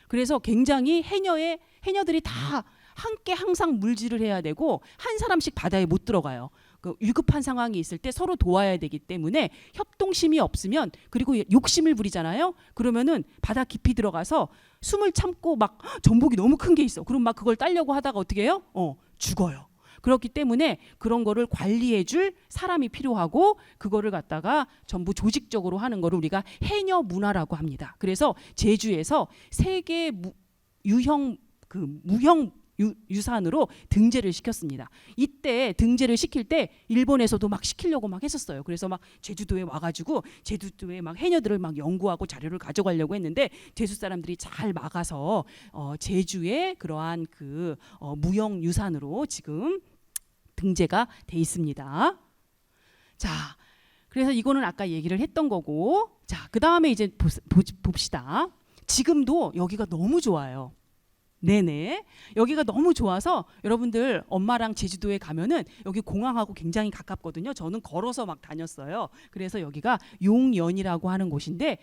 그래서 굉장히 해녀들이 다 함께 항상 물질을 해야 되고 한 사람씩 바다에 못 들어가요. 그 위급한 상황이 있을 때 서로 도와야 되기 때문에 협동심이 없으면 그리고 욕심을 부리잖아요. 그러면은 바다 깊이 들어가서 숨을 참고 막 전복이 너무 큰 게 있어. 그럼 막 그걸 따려고 하다가 어떻게 해요? 죽어요. 그렇기 때문에 그런 거를 관리해 줄 사람이 필요하고 그거를 갖다가 전부 조직적으로 하는 거를 우리가 해녀 문화라고 합니다. 그래서 제주에서 세계 무형 유산으로 등재를 시켰습니다. 이때 등재를 시킬 때 일본에서도 막 시키려고 막 했었어요. 그래서 막 제주도에 와가지고 제주도에 막 해녀들을 막 연구하고 자료를 가져가려고 했는데 제주 사람들이 잘 막아서 제주의 그러한 그 무형 유산으로 지금 등재가 돼 있습니다. 자, 그래서 이거는 아까 얘기를 했던 거고, 자, 그 다음에 이제 봅시다. 지금도 여기가 너무 좋아요. 네네. 여기가 너무 좋아서 여러분들 엄마랑 제주도에 가면은 여기 공항하고 굉장히 가깝거든요. 저는 걸어서 막 다녔어요. 그래서 여기가 용연이라고 하는 곳인데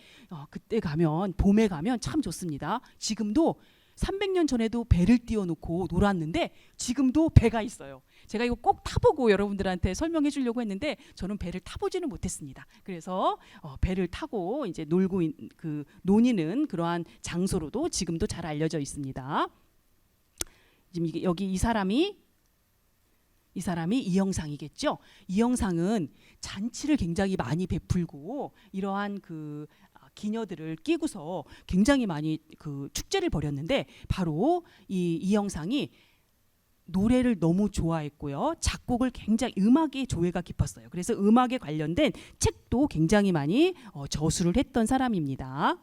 그때 가면 봄에 가면 참 좋습니다. 지금도 300년 전에도 배를 띄워놓고 놀았는데 지금도 배가 있어요. 제가 이거 꼭 타보고 여러분들한테 설명해 주려고 했는데 저는 배를 타보지는 못했습니다. 그래서 배를 타고 이제 논이는 그러한 장소로도 지금도 잘 알려져 있습니다. 지금 여기 이 사람이 이영상이겠죠. 이영상은 잔치를 굉장히 많이 베풀고 이러한 그 기녀들을 끼고서 굉장히 많이 그 축제를 벌였는데 바로 이영상이 노래를 너무 좋아했고요. 작곡을 굉장히 음악에 조예가 깊었어요. 그래서 음악에 관련된 책도 굉장히 많이 저술을 했던 사람입니다.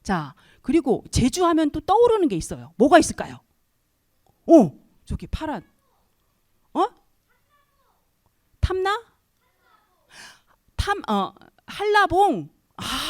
자, 그리고 제주하면 또 떠오르는 게 있어요. 뭐가 있을까요? 저기 파란 탐나? 한라봉.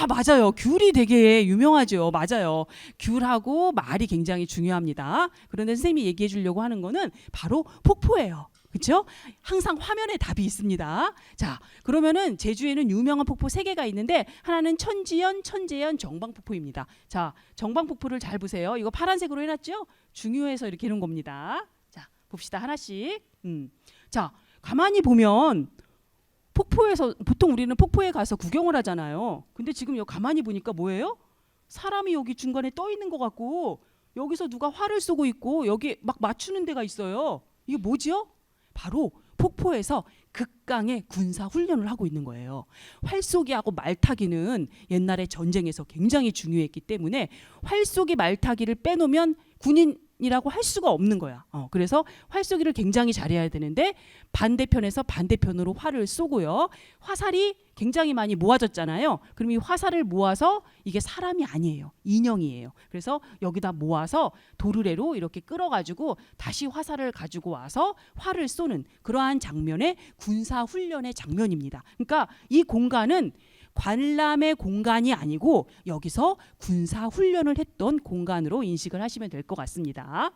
맞아요. 귤이 되게 유명하죠. 맞아요. 귤하고 말이 굉장히 중요합니다. 그런데 선생님이 얘기해 주려고 하는 거는 바로 폭포예요. 그렇죠? 항상 화면에 답이 있습니다. 자, 그러면은 제주에는 유명한 폭포 3개가 있는데 하나는 천지연, 천재연, 정방폭포입니다. 자, 정방폭포를 잘 보세요. 이거 파란색으로 해놨죠? 중요해서 이렇게 해놓은 겁니다. 자, 봅시다. 하나씩. 자, 가만히 보면 폭포에서 보통 우리는 폭포에 가서 구경을 하잖아요. 근데 지금 여기 가만히 보니까 뭐예요? 사람이 여기 중간에 떠 있는 것 같고 여기서 누가 활을 쏘고 있고 여기 막 맞추는 데가 있어요. 이게 뭐지요? 바로 폭포에서 극강의 군사 훈련을 하고 있는 거예요. 활쏘기하고 말타기는 옛날에 전쟁에서 굉장히 중요했기 때문에 활쏘기 말타기를 빼놓으면 군인이라고 할 수가 없는 거야. 그래서 활쏘기를 굉장히 잘해야 되는데 반대편에서 반대편으로 활을 쏘고요. 화살이 굉장히 많이 모아졌잖아요. 그럼 이 화살을 모아서 이게 사람이 아니에요. 인형이에요. 그래서 여기다 모아서 도르래로 이렇게 끌어가지고 다시 화살을 가지고 와서 활을 쏘는 그러한 장면의 군사훈련의 장면입니다. 그러니까 이 공간은 관람의 공간이 아니고 여기서 군사훈련을 했던 공간으로 인식을 하시면 될 것 같습니다.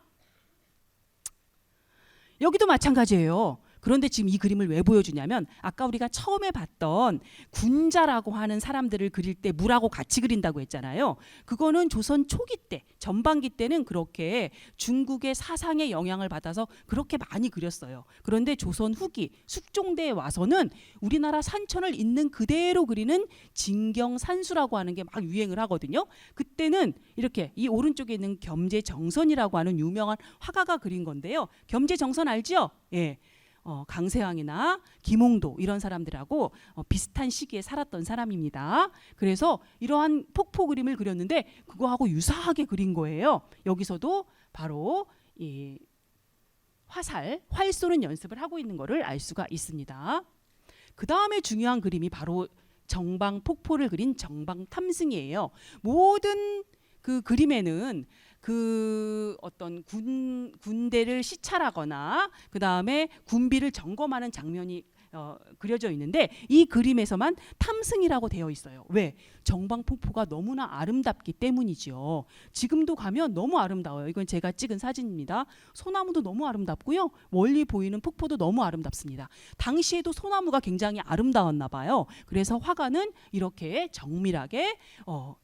여기도 마찬가지예요. 그런데 지금 이 그림을 왜 보여주냐면 아까 우리가 처음에 봤던 군자라고 하는 사람들을 그릴 때 물하고 같이 그린다고 했잖아요. 그거는 조선 초기 때, 전반기 때는 그렇게 중국의 사상의 영향을 받아서 그렇게 많이 그렸어요. 그런데 조선 후기, 숙종대에 와서는 우리나라 산천을 있는 그대로 그리는 진경산수라고 하는 게 막 유행을 하거든요. 그때는 이렇게 이 오른쪽에 있는 겸재정선이라고 하는 유명한 화가가 그린 건데요. 겸재정선 알죠? 예. 강세왕이나 김홍도 이런 사람들하고 비슷한 시기에 살았던 사람입니다. 그래서 이러한 폭포 그림을 그렸는데 그거하고 유사하게 그린 거예요. 여기서도 바로 이 활 쏘는 연습을 하고 있는 거를 알 수가 있습니다. 그 다음에 중요한 그림이 바로 정방 폭포를 그린 정방 탐승이에요. 모든 그 그림에는 그 어떤 군대를 시찰하거나 그 다음에 군비를 점검하는 장면이 그려져 있는데 이 그림에서만 탐승이라고 되어 있어요. 왜? 정방폭포가 너무나 아름답기 때문이죠. 지금도 가면 너무 아름다워요. 이건 제가 찍은 사진입니다. 소나무도 너무 아름답고요. 멀리 보이는 폭포도 너무 아름답습니다. 당시에도 소나무가 굉장히 아름다웠나 봐요. 그래서 화가는 이렇게 정밀하게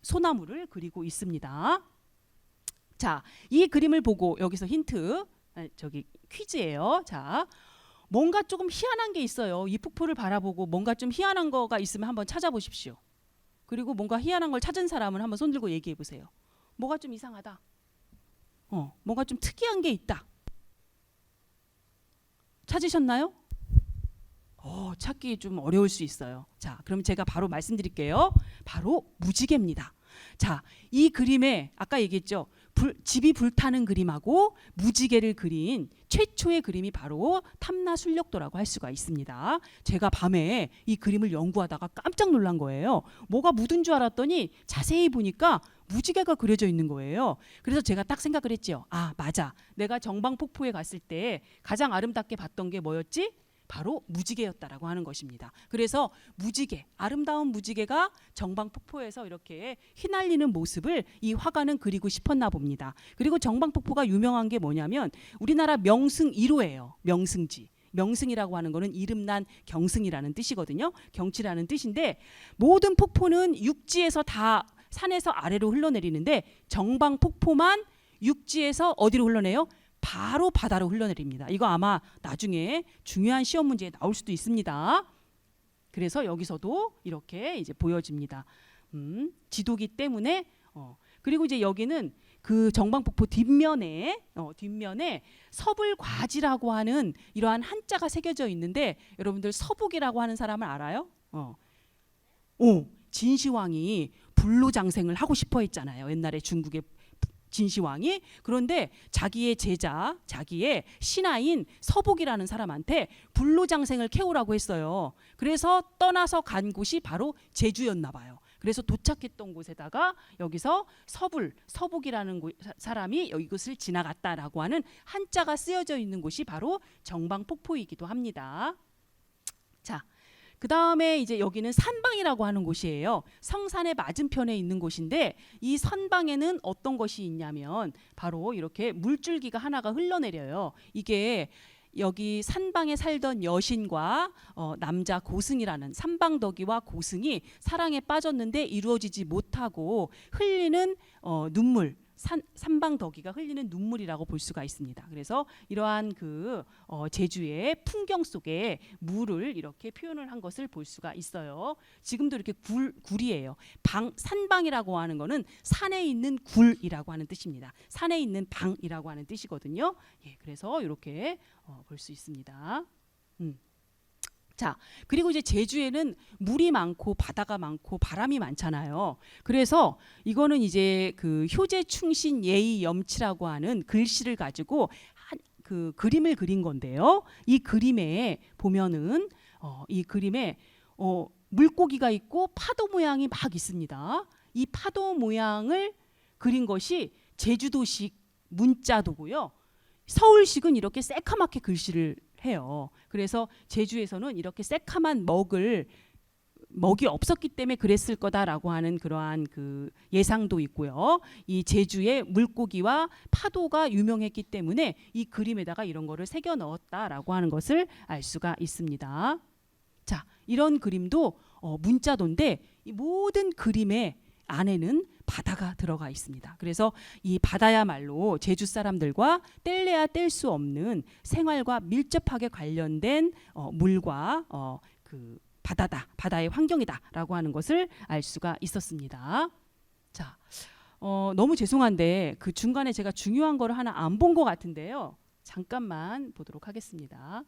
소나무를 그리고 있습니다. 자, 이 그림을 보고 여기서 힌트, 저기 퀴즈예요. 자, 뭔가 조금 희한한 게 있어요. 이 폭포를 바라보고 뭔가 좀 희한한 거가 있으면 한번 찾아보십시오. 그리고 뭔가 희한한 걸 찾은 사람은 한번 손 들고 얘기해 보세요. 뭐가 좀 이상하다. 뭔가 좀 특이한 게 있다. 찾으셨나요? 찾기 좀 어려울 수 있어요. 자, 그럼 제가 바로 말씀드릴게요. 바로 무지개입니다. 자, 이 그림에 아까 얘기했죠. 집이 불타는 그림하고 무지개를 그린 최초의 그림이 바로 탐나술력도라고 할 수가 있습니다. 제가 밤에 이 그림을 연구하다가 깜짝 놀란 거예요. 뭐가 묻은 줄 알았더니 자세히 보니까 무지개가 그려져 있는 거예요. 그래서 제가 딱 생각을 했죠. 아, 맞아. 내가 정방폭포에 갔을 때 가장 아름답게 봤던 게 뭐였지? 바로 무지개였다라고 하는 것입니다. 그래서 무지개, 아름다운 무지개가 정방폭포에서 이렇게 휘날리는 모습을 이 화가는 그리고 싶었나 봅니다. 그리고 정방폭포가 유명한 게 뭐냐면 우리나라 명승 1호예요. 명승지. 명승이라고 하는 거는 이름난 경승이라는 뜻이거든요. 경치라는 뜻인데 모든 폭포는 육지에서 다 산에서 아래로 흘러내리는데 정방폭포만 육지에서 어디로 흘러내요? 바로 바다로 흘러내립니다. 이거 아마 나중에 중요한 시험 문제에 나올 수도 있습니다. 그래서 여기서도 이렇게 이제 보여집니다. 지도기 때문에 그리고 이제 여기는 그 정방폭포 뒷면에 서불과지라고 하는 이러한 한자가 새겨져 있는데 여러분들 서북이라고 하는 사람을 알아요? 진시황이 불로장생을 하고 싶어 했잖아요. 옛날에 중국의 진시황이. 그런데 자기의 제자, 자기의 신하인 서복이라는 사람한테 불로장생을 캐오라고 했어요. 그래서 떠나서 간 곳이 바로 제주였나 봐요. 그래서 도착했던 곳에다가 여기서 서복이라는 사람이 이곳을 지나갔다라고 하는 한자가 쓰여져 있는 곳이 바로 정방폭포이기도 합니다. 자, 그 다음에 이제 여기는 산방이라고 하는 곳이에요. 성산의 맞은편에 있는 곳인데 이 선방에는 어떤 것이 있냐면 바로 이렇게 물줄기가 하나가 흘러내려요. 이게 여기 산방에 살던 여신과 남자 고승이라는 삼방덕이와 고승이 사랑에 빠졌는데 이루어지지 못하고 흘리는 눈물, 산방더기가 흘리는 눈물이라고 볼 수가 있습니다. 그래서 이러한 제주의 풍경 속에 물을 이렇게 표현을 한 것을 볼 수가 있어요. 지금도 이렇게 굴이에요. 산방이라고 하는 거는 산에 있는 굴이라고 하는 뜻입니다. 산에 있는 방이라고 하는 뜻이거든요. 예, 그래서 이렇게 볼 수 있습니다. 자, 그리고 이제 제주에는 물이 많고 바다가 많고 바람이 많잖아요. 그래서 이거는 이제 그 효제 충신 예의 염치라고 하는 글씨를 가지고 그림을 그린 건데요. 이 그림에 보면은 이 그림에 물고기가 있고 파도 모양이 막 있습니다. 이 파도 모양을 그린 것이 제주도식 문자도고요. 서울식은 이렇게 새카맣게 글씨를 해요. 그래서 제주에서는 이렇게 새카만 먹이 없었기 때문에 그랬을 거다라고 하는 그러한 예상도 있고요. 이 제주의 물고기와 파도가 유명했기 때문에 이 그림에다가 이런 거를 새겨 넣었다라고 하는 것을 알 수가 있습니다. 자, 이런 그림도 문자도인데 이 모든 그림의 안에는 바다가 들어가 있습니다. 그래서 이 바다야말로 제주 사람들과 뗄래야 뗄 수 없는 생활과 밀접하게 관련된 물과 바다의 환경이다라고 하는 것을 알 수가 있었습니다. 자, 너무 죄송한데 그 중간에 제가 중요한 거를 하나 안 본 것 같은데요. 잠깐만 보도록 하겠습니다.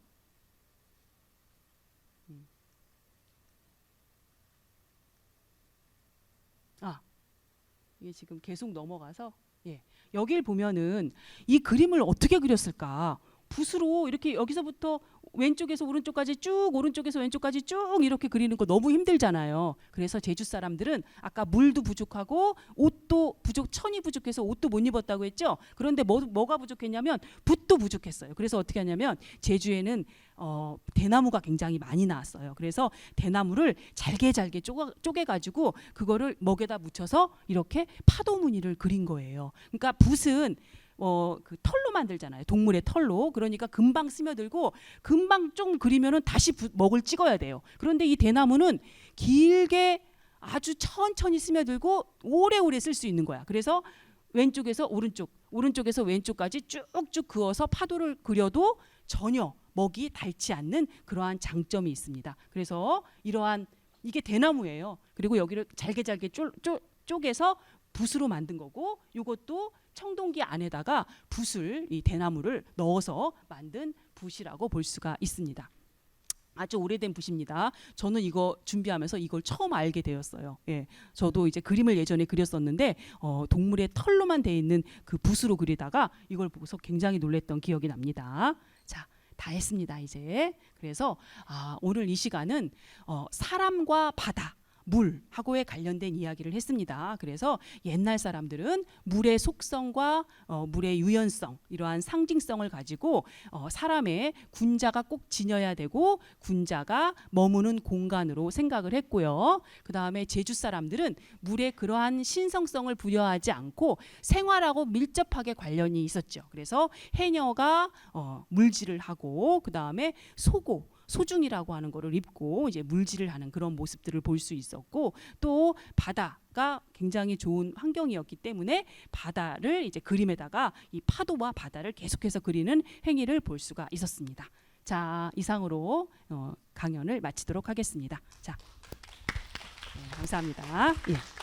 이게 지금 계속 넘어가서 여기를 보면은 이 그림을 어떻게 그렸을까? 붓으로 이렇게 여기서부터 왼쪽에서 오른쪽까지 쭉, 오른쪽에서 왼쪽까지 쭉 이렇게 그리는 거 너무 힘들잖아요. 그래서 제주 사람들은 아까 물도 부족하고 옷도 천이 부족해서 옷도 못 입었다고 했죠. 그런데 뭐가 부족했냐면 붓도 부족했어요. 그래서 어떻게 하냐면 제주에는 대나무가 굉장히 많이 나왔어요. 그래서 대나무를 잘게 쪼개가지고 그거를 먹에다 묻혀서 이렇게 파도 무늬를 그린 거예요. 그러니까 붓은 그 털로 만들잖아요. 동물의 털로. 그러니까 금방 스며들고 금방 좀 그리면은 다시 먹을 찍어야 돼요. 그런데 이 대나무는 길게 아주 천천히 스며들고 오래오래 쓸 수 있는 거야. 그래서 왼쪽에서 오른쪽에서 왼쪽까지 쭉쭉 그어서 파도를 그려도 전혀 먹이 닳지 않는 그러한 장점이 있습니다. 그래서 이게 대나무예요. 그리고 여기를 잘게 쪼개서 붓으로 만든 거고, 이것도 청동기 안에다가 이 대나무를 넣어서 만든 붓이라고 볼 수가 있습니다. 아주 오래된 붓입니다. 저는 이거 준비하면서 이걸 처음 알게 되었어요. 예, 저도 이제 그림을 예전에 그렸었는데 동물의 털로만 돼 있는 그 붓으로 그리다가 이걸 보고서 굉장히 놀랐던 기억이 납니다. 자, 다 했습니다. 이제 그래서 오늘 이 시간은 사람과 바다, 물하고에 관련된 이야기를 했습니다. 그래서 옛날 사람들은 물의 속성과 물의 유연성, 이러한 상징성을 가지고 사람의 군자가 꼭 지녀야 되고 군자가 머무는 공간으로 생각을 했고요. 그 다음에 제주 사람들은 물에 그러한 신성성을 부여하지 않고 생활하고 밀접하게 관련이 있었죠. 그래서 해녀가 물질을 하고 그 다음에 소중이라고 하는 거를 입고 이제 물질을 하는 그런 모습들을 볼 수 있었고, 또 바다가 굉장히 좋은 환경이었기 때문에 바다를 이제 그림에다가 이 파도와 바다를 계속해서 그리는 행위를 볼 수가 있었습니다. 자, 이상으로 강연을 마치도록 하겠습니다. 자, 감사합니다. 예.